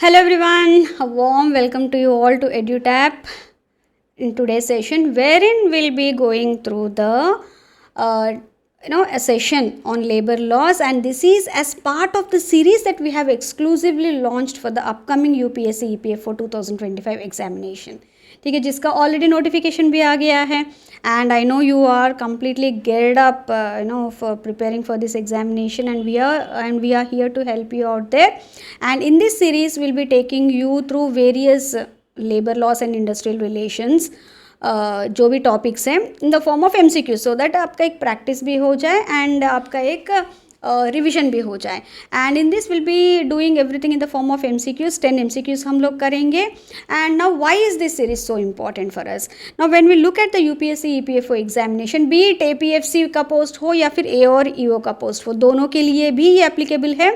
Hello everyone, a warm welcome to you all to EduTap in today's session, wherein we'll be going through the a session on labor laws, and this is as part of the series that we have exclusively launched for the upcoming UPSC EPF for 2025 examination. ठीक है, जिसका already notification भी आ गया है and I know you are completely geared up for preparing for this examination, and we are here to help you out there. And in this series we'll be taking you through various labor laws and industrial relations जो भी topics हैं इन the form of MCQ, so that आपका एक practice भी हो जाए and आपका एक रिविजन भी हो जाए. And in this will be doing everything in the form of MCQs. 10 MCQs हम लोग करेंगे. And now why is this series so important for us? Now when we look at the UPSC EPFO examination, be it APFC का post हो या फिर A और EO का post हो, दोनों के लिए भी ये एप्लीकेबल है.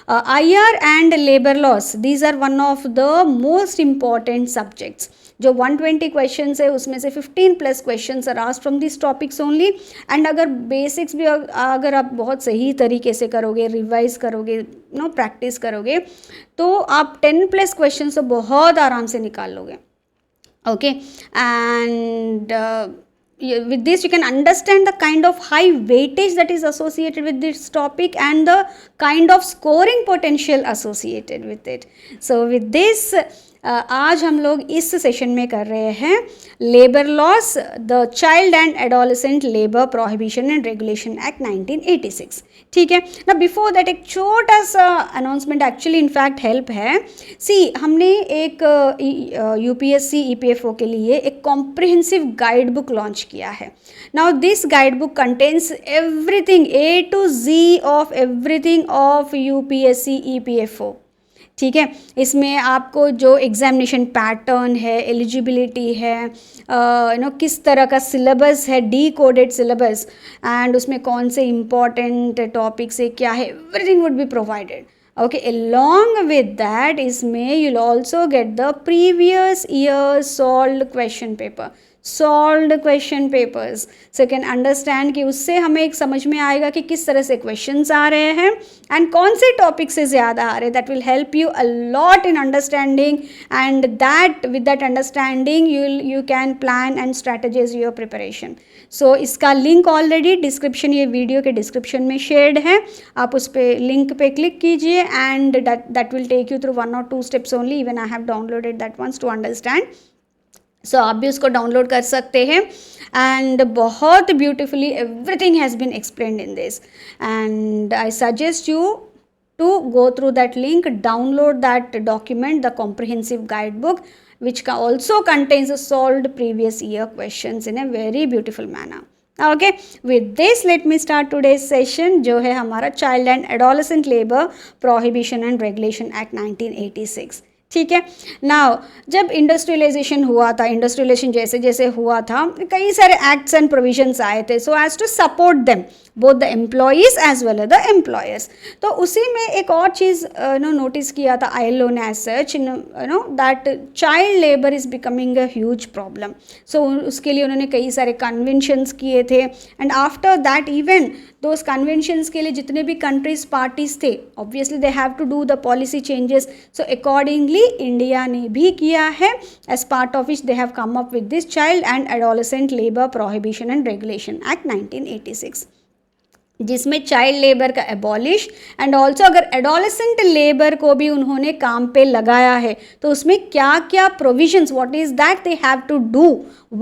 IR and labour laws, these are one of the most important subjects. जो 120 क्वेश्चंस है उसमें से 15+ questions are asked from this topics only. And अगर बेसिक्स भी अगर आप बहुत सही तरीके से करोगे, रिवाइज करोगे, प्रैक्टिस करोगे, तो आप 10+ क्वेश्चंस तो बहुत आराम से निकाल लोगे. Okay, and with this you can understand the kind of high weightage that is associated with this topic and the kind of scoring potential associated with it. So with this आज हम लोग इस सेशन में कर रहे हैं labour laws, the child and adolescent labour prohibition and regulation act 1986. ठीक है ना. बिफोर दैट एक छोटा सा अनाउंसमेंट एक्चुअली इनफैक्ट हेल्प है. सी, हमने एक UPSC EPFO के लिए एक कॉम्प्रिहेंसिव गाइड बुक लॉन्च किया है. Now this guide book contains everything A to Z of everything of UPSC EPFO. ठीक है, इसमें आपको जो एग्जामिनेशन पैटर्न है, एलिजिबिलिटी है, किस तरह का सिलेबस है, डी कोडेड सिलेबस, एंड उसमें कौन से इम्पॉर्टेंट टॉपिक्स है, क्या है, everything would be provided. Okay, along with that इसमें you'll also get the previous year solved question paper, solved question papers, so you can understand कि उससे हमें एक समझ में आएगा कि किस तरह से questions आ रहे हैं and कौन से topic से ज़्यादा आ रहे हैं. That will help you a lot in understanding, and that with that understanding you can plan and strategize your preparation. So इसका लिंक ऑलरेडी डिस्क्रिप्शन, ये वीडियो के डिस्क्रिप्शन में शेयर्ड है. आप उस पर लिंक पे क्लिक कीजिए and that will take you through 1 or 2 steps only. Even I have downloaded that once to understand. So आप भी उसको डाउनलोड कर सकते हैं एंड बहुत beautifully everything has been explained in this. And I suggest you to go through that link, download that document, the comprehensive guidebook, which also contains the solved previous year questions in a very beautiful manner. Okay, with this let me start today's session, जो है हमारा child and adolescent labour prohibition and regulation act 1986. ठीक है. Now जब industrialisation हुआ था, industrialisation जैसे जैसे हुआ था, कई सारे एक्ट्स एंड प्रोविजंस आए थे so as to support them both the employees as well as the employers. तो उसी में एक और चीज़ नोटिस किया था ILO ने as such, that child labour is becoming a huge problem. So उसके लिए उन्होंने कई सारे कन्वेंशंस किए थे and after that even those conventions के लिए जितने भी कंट्रीज पार्टीज थे, obviously they have to do the policy changes. So accordingly India ने भी किया है, as part of which they have come up with this child and adolescent labour prohibition and regulation act 1986, जिसमें child labour का abolish and also अगर adolescent labour को भी उन्होंने काम पे लगाया है तो उसमें क्या क्या provisions, what is that they have to do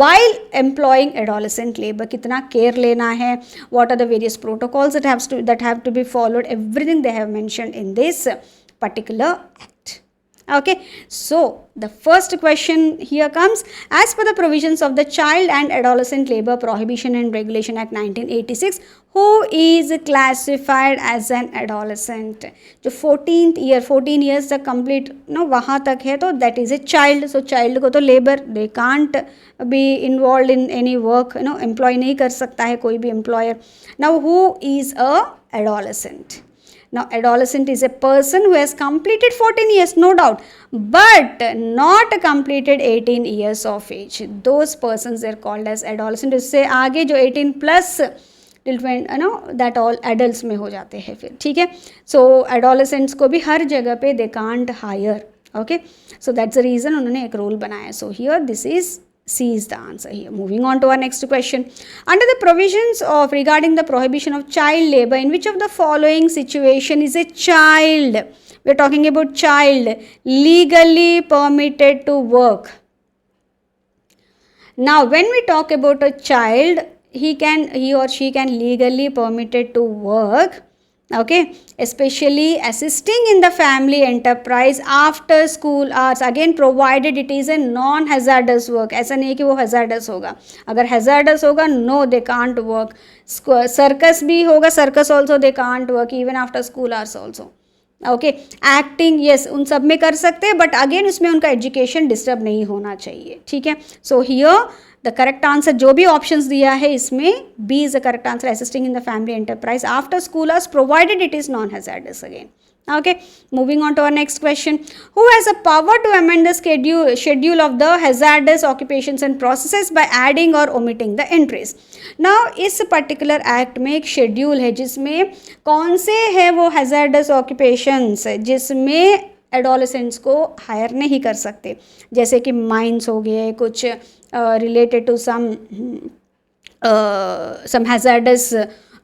while employing adolescent labor, कितना केयर लेना है, what are the various protocols that have to be followed, everything they have mentioned in this particular act. Okay, so the first question here comes, as per the provisions of the Child and Adolescent Labor Prohibition and Regulation Act 1986, who is classified as an adolescent? जो 14 years तक complete वहाँ तक है तो that is a child. So child को तो labor, they can't be involved in any work, employ नहीं कर सकता है कोई भी employer. Now who is a adolescent? Now adolescent is a person who has completed 14 years, no doubt, but not completed 18 years of age. Those persons are called as adolescent. इससे आगे जो 18+ till that all adult में हो जाते हैं फिर. ठीक है. सो एडोलेसेंट्स को भी हर जगह पे they can't hire Okay, so that's the reason उन्होंने एक rule बनाया. So here this is C is the answer here. Moving on to our next question. Under the provisions of regarding the prohibition of child labor, in which of the following situation is a child, we are talking about child, legally permitted to work? Now when we talk about a child, he or she can legally permitted to work, okay, especially assisting in the family enterprise after school hours, again provided it is a non hazardous work. ऐसा नहीं है कि वो hazardous होगा. अगर hazardous होगा, no, they can't work. Circus भी होगा, circus also they can't work even after school hours also. Okay, acting yes उन सब में कर सकते हैं, बट अगेन उसमें उनका एजुकेशन डिस्टर्ब नहीं होना चाहिए. ठीक है, so here the correct answer जो भी ऑप्शंस दिया है इसमें B is the correct answer, assisting in the family enterprise after school hours provided it is non hazardous again. Okay, moving on to our next question. Who has a power to amend the schedule of the hazardous occupations and processes by adding or omitting the entries? Now इस particular act में एक schedule है जिसमें कौन से है वो hazardous occupations जिसमें एडोलेसेंट्स को हायर नहीं कर सकते, जैसे कि माइंस हो गए, कुछ related to some hazardous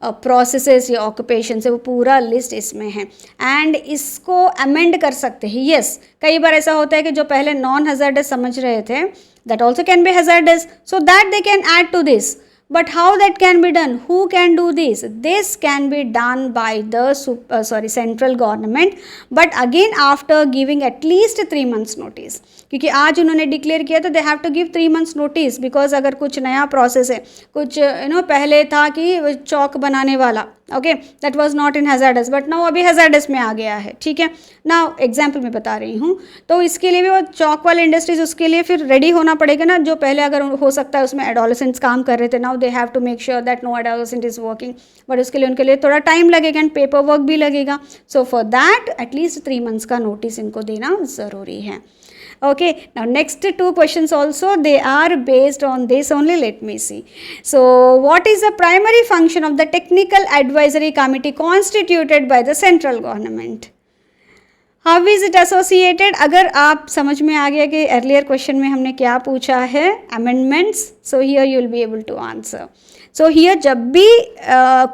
processes या ऑक्यूपेशन से, वो पूरा लिस्ट इसमें है. एंड इसको अमेंड कर सकते हैं. यस, कई बार ऐसा होता है कि जो पहले नॉन हैजर्डस समझ रहे थे that also can be hazardous, so that they can add to this. But how that can be done? Who can do this? This can be done by the central government, but again after giving at least 3 months notice. क्योंकि आज उन्होंने declare किया तो they have to give 3 months notice, because अगर कुछ नया process है, कुछ पहले था कि चौक बनाने वाला, okay, that was not in hazardous, but now अभी हैजर्डस में आ गया है. ठीक है, नाउ एग्जाम्पल मैं बता रही हूँ, तो इसके लिए भी वो चौक वाले इंडस्ट्रीज, उसके लिए फिर रेडी होना पड़ेगा ना. जो पहले अगर हो सकता है उसमें एडोलेसेंट्स काम कर रहे थे, now they have to make sure that no adolescent is working, but उसके लिए उनके लिए थोड़ा टाइम लगेगा एंड पेपर वर्क भी लगेगा. So for that at least 3 months का नोटिस इनको देना ज़रूरी है. Okay, now next 2 questions also, they are based on this only. Let me see. So what is the primary function of the technical advisory committee constituted by the central government? How is it associated? अगर आप समझ में आ गया कि earlier question में हमने क्या पूछा है, amendments, so here you will be able to answer. So here जब भी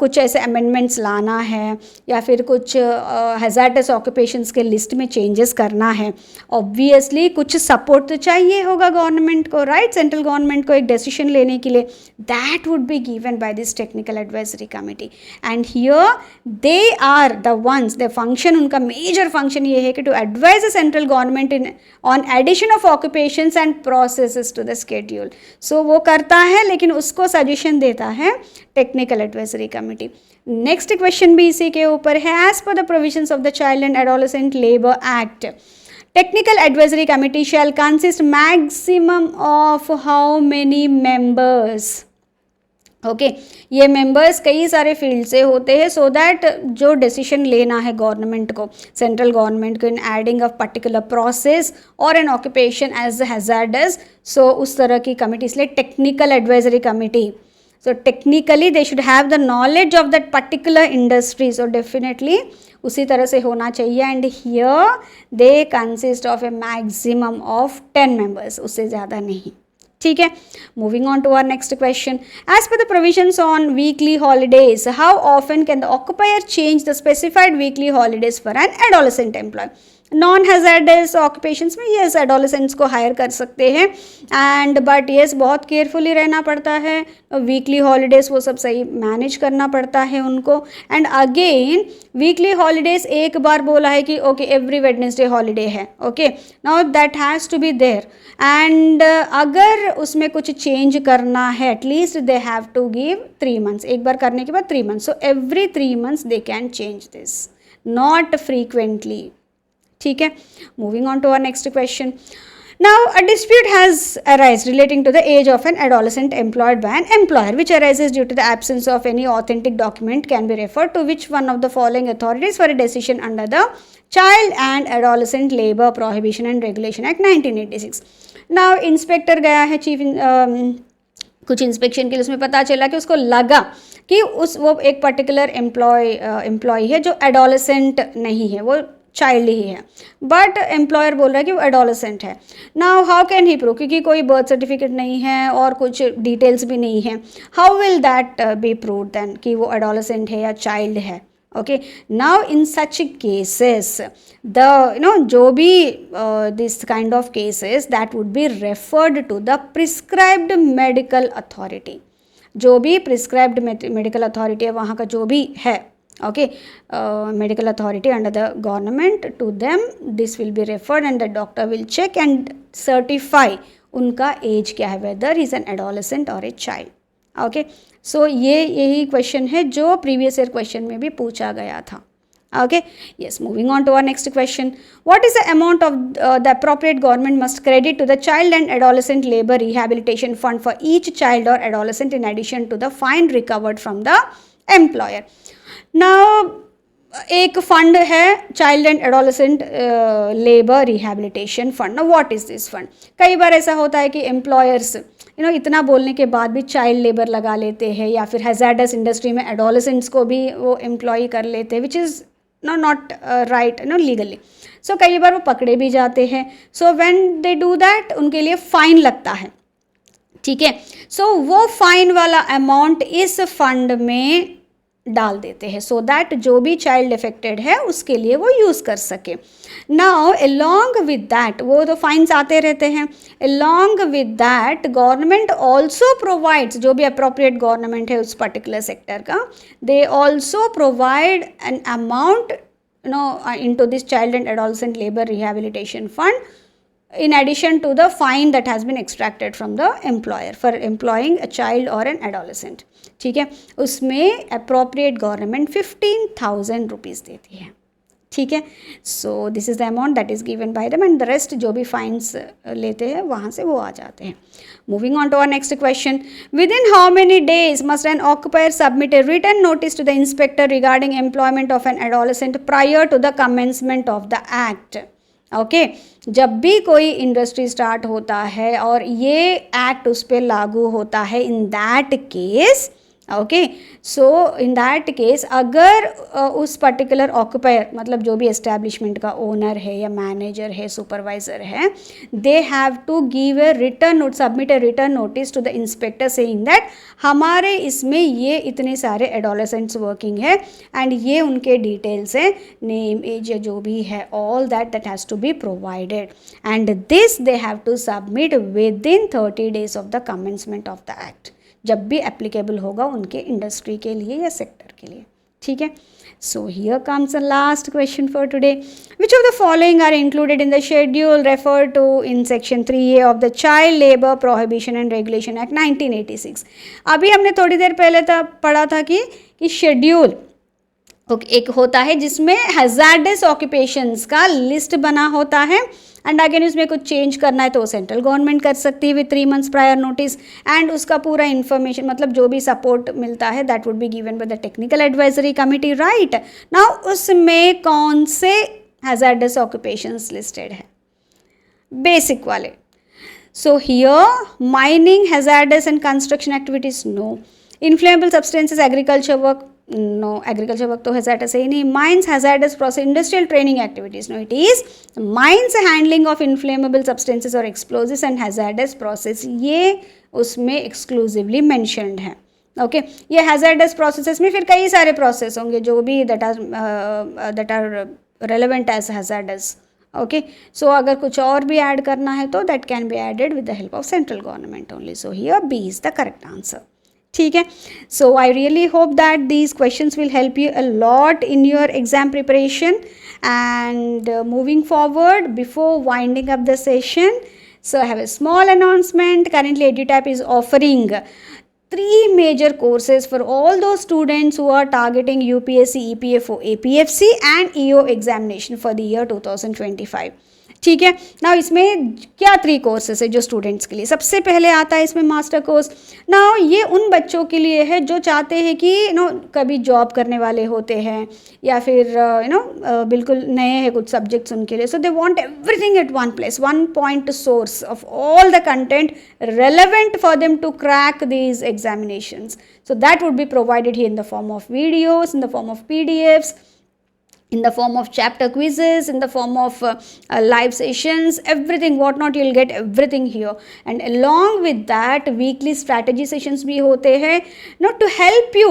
कुछ ऐसे अमेंडमेंट्स लाना है या फिर कुछ हैज़ार्डस ऑक्यूपेशंस के लिस्ट में चेंजेस करना है, ऑब्वियसली कुछ सपोर्ट तो चाहिए होगा गवर्नमेंट को, राइट, सेंट्रल गवर्नमेंट को एक डिसीजन लेने के लिए. That would be given by this technical advisory committee, and here they are the ones, the function, उनका मेजर फंक्शन ये है कि to advise the central government in on addition of occupations and processes to the schedule. So वो करता है, लेकिन उसको suggestion देता है technical advisory committee. Next question भी इसी के ऊपर है. As per the provisions of the child and adolescent labour act, technical advisory committee shell consist maximum of how many members. Okay, ये मेंबर्स कई सारे फील्ड से होते हैं, सो दैट जो डिसीजन लेना है गवर्नमेंट को, सेंट्रल गवर्नमेंट को, इन एडिंग ऑफ पर्टिकुलर प्रोसेस और एन ऑक्यूपेशन एज हैजर्डस, सो उस तरह की कमिटी, इसलिए technical advisory committee. So technically they should have the knowledge of that particular industry, so definitely उसी तरह से होना चाहिए. And here they consist of a maximum of 10 members, उससे ज़्यादा नहीं. ठीक है, moving on to our next question. As per the provisions on weekly holidays, how often can the occupier change the specified weekly holidays for an adolescent employee? Non hazardous occupations में yes adolescents को higher कर सकते हैं, and but yes बहुत carefully रहना पड़ता है. Weekly holidays वो सब सही मैनेज करना पड़ता है उनको. एंड अगेन वीकली हॉलीडेज़ एक बार बोला है कि ओके एवरी वेडनेसडे हॉलीडे है, okay, now that has to be there. And अगर उसमें कुछ चेंज करना है, at least they have to give 3 months, एक बार करने के बाद 3 months. So every 3 months they can change this, not frequently. ठीक है, moving on to our next question. Now a dispute has arisen relating to the age of an adolescent employed by an employer, which arises due to the absence of any authentic document can be referred to which one of the following authorities for a decision under the Child and Adolescent Labor Prohibition and Regulation Act 1986. Now inspector गया है chief कुछ inspection के लिए, उसमें पता चला कि उसको लगा कि वो एक पर्टिकुलर एम्प्लॉय है जो एडोलेसेंट नहीं है, वो चाइल्ड ही है, बट एम्प्लॉयर बोल रहा है कि वो एडोलेसेंट है. Now how can he prove, क्योंकि कोई बर्थ सर्टिफिकेट नहीं है और कुछ डिटेल्स भी नहीं है. How will that be prove then कि वो एडोलेसेंट है या चाइल्ड है. Okay, now in such cases the जो भी this kind of cases that would be referred to the prescribed medical authority. जो भी prescribed medical authority है वहाँ का जो भी है, okay, medical authority under the government, to them this will be referred and the doctor will check and certify उनका age क्या है, whether he is an adolescent or a child. Okay, so यही क्वेश्चन है जो previous year question में भी पूछा गया था. Okay, yes, moving on to our next question. What is the amount of the appropriate government must credit to the child and adolescent labour rehabilitation fund for each child और adolescent in addition to the fine recovered from the employer. Now एक fund है child and adolescent labour rehabilitation fund. Now what is this fund? कई बार ऐसा होता है कि employers इतना बोलने के बाद भी चाइल्ड लेबर लगा लेते हैं, या फिर हैज़ार्डस इंडस्ट्री में एडोलेसेंट्स को भी वो एम्प्लॉय कर लेते हैं, which is not right legally. So कई बार वो पकड़े भी जाते हैं. So when they do that उनके लिए फ़ाइन लगता है. ठीक है, सो वो फाइन वाला अमाउंट इस फंड में डाल देते हैं सो दैट जो भी चाइल्ड अफेक्टेड है उसके लिए वो यूज़ कर सके. नाउ अलोंग विद दैट, वो तो फाइन्स आते रहते हैं, along with that government also provides, जो भी अप्रोप्रिएट गवर्नमेंट है उस पर्टिकुलर सेक्टर का, they also provide an amount into this child and adolescent labor rehabilitation fund in addition to the fine that has been extracted from the employer for employing a child or an adolescent. ठीक है, उसमें appropriate government 15,000 rupees देती है. ठीक है, so this is the amount that is given by them and the rest जो भी fines लेते हैं वहाँ से वो आ जाते हैं. Moving on to our next question. Within how many days must an occupier submit a written notice to the inspector regarding employment of an adolescent prior to the commencement of the act. Okay, जब भी कोई industry start होता है और ये act उस पर लागू होता है, in that case, okay, so in that case अगर उस पर्टिकुलर ऑक्युपायर मतलब जो भी एस्टैब्लिशमेंट का ओनर है या मैनेजर है, सुपरवाइजर है, they have to give a return note, submit a return notice to the inspector saying that हमारे इसमें ये इतने सारे एडोलेसेंट्स वर्किंग है एंड ये उनके डिटेल्स हैं, नेम, एज या जो भी है, all that has to be provided and this they have to submit within 30 days of the commencement of the act, जब भी एप्लीकेबल होगा उनके इंडस्ट्री के लिए या सेक्टर के लिए. ठीक है, so here comes the last question for today. Which of the following are included in the schedule refer to in section 3A of the child labour prohibition and regulation act 1986. अभी हमने थोड़ी देर पहले पढ़ा था कि शेड्यूल एक होता है जिसमें हैज़ार्डस ऑक्यूपेशंस का लिस्ट बना होता है एंड अगेन इसमें कुछ चेंज करना है तो सेंट्रल गवर्नमेंट कर सकती है with 3 months prior notice and उसका पूरा इन्फॉर्मेशन मतलब जो भी सपोर्ट मिलता है that would be given by the technical advisory committee. Right now उसमें कौन से हैज़ार्डस ऑक्यूपेशंस लिस्टेड है? बेसिक वाले. So here mining, hazardous and construction activities no. Inflammable substances, agriculture work no, agriculture work तो hazardous है ही नहीं. Mines, hazardous process, industrial training activities no. It is mines handling of inflammable substances और explosives and hazardous process, ये उसमें exclusively mentioned है. Okay, ये hazardous processes में फिर कई सारे प्रोसेस होंगे जो भी that are relevant as hazardous. Okay, so अगर कुछ और भी ऐड करना है तो that can be added with the help of central government only. So here B is the correct answer. ठीक है, so I really hope that these questions will help you a lot in your exam preparation and moving forward before winding up the session. So I have a small announcement. Currently EduTap is offering 3 major courses for all those students who are targeting UPSC, EPFO, APFC and EO examination for the year 2025. ठीक है ना, इसमें क्या 3 courses है जो students के लिए. सबसे पहले आता है इसमें मास्टर कोर्स. ना ये उन बच्चों के लिए है जो चाहते हैं कि कभी जॉब करने वाले होते हैं या फिर बिल्कुल नए हैं कुछ सब्जेक्ट्स उनके लिए. So they want everything at one place, one point source of all the content relevant for them to crack these examinations. So that would be provided here in the form of videos, in the form of PDFs, in the form of chapter quizzes, in the form of live sessions, everything what not, you'll get everything here. And along with that weekly strategy sessions भी होते हैं, not to help you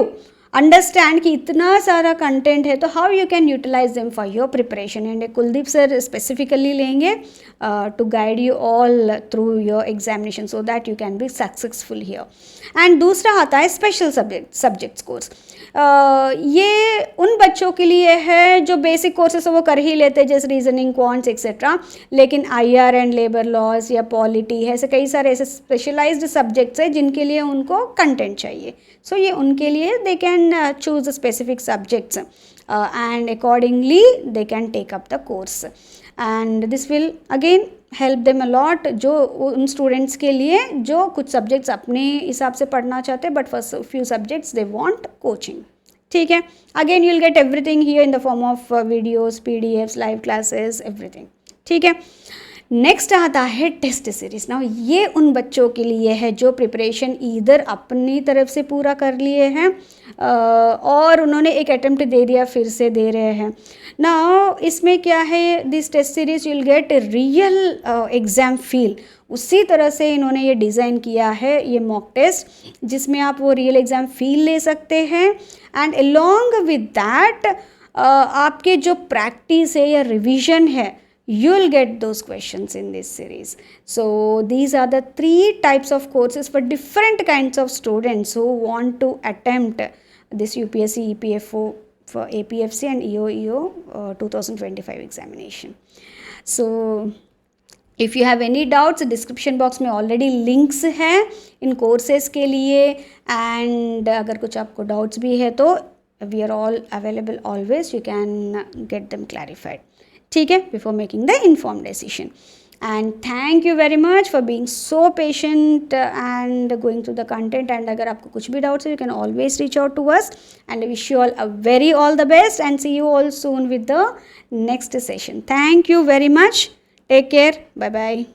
understand कि इतना सारा content है तो how you can utilize them for your preparation. And Kuldeep sir specifically लेंगे to guide you all through your examination so that you can be successful here. And दूसरा आता है special subjects course. ये उन बच्चों के लिए है जो बेसिक कोर्सेस वो कर ही लेते हैं, जैसे रीजनिंग, क्वांट्स एक्सेट्रा. लेकिन आईआर एंड लेबर लॉज या पॉलिटी है, ऐसे कई सारे ऐसे स्पेशलाइज्ड सब्जेक्ट्स हैं जिनके लिए उनको कंटेंट चाहिए. सो ये उनके लिए they can choose the specific subjects and accordingly they can take up the course, and this will again help them a lot. जो उन स्टूडेंट्स के लिए जो कुछ सब्जेक्ट्स अपने हिसाब से पढ़ना चाहते हैं but for few subjects they want coaching. ठीक है, again you will get everything here in the form of videos, PDFs, live classes, everything. ठीक है, नेक्स्ट आता है टेस्ट सीरीज. ना ये उन बच्चों के लिए है जो प्रिपरेशन ईदर अपनी तरफ से पूरा कर लिए हैं और उन्होंने एक अटेम्प्ट दे दिया, फिर से दे रहे हैं. ना इसमें क्या है, this test series you'll get real exam feel. उसी तरह से इन्होंने ये डिज़ाइन किया है ये मॉक टेस्ट, जिसमें आप वो रियल एग्ज़ाम फील ले सकते हैं. एंड अलॉन्ग विद दैट आपके जो प्रैक्टिस है या रिविज़न है, you'll get those questions in this series. So these are the 3 types of courses for different kinds of students who want to attempt this UPSC EPFO for APFC and EO 2025 examination. So if you have any doubts, description box में already links हैं इन courses के लिए. and अगर कुछ आपको doubts भी है तो we are all available always, you can get them clarified. ठीक है, before making the inform decision. And thank you very much for being so patient and going through the content. And अगर आपको कुछ भी doubts है you can always reach out to us. And I wish you all a very all the best and see you all soon with the next session. Thank you very much. Take care. Bye bye.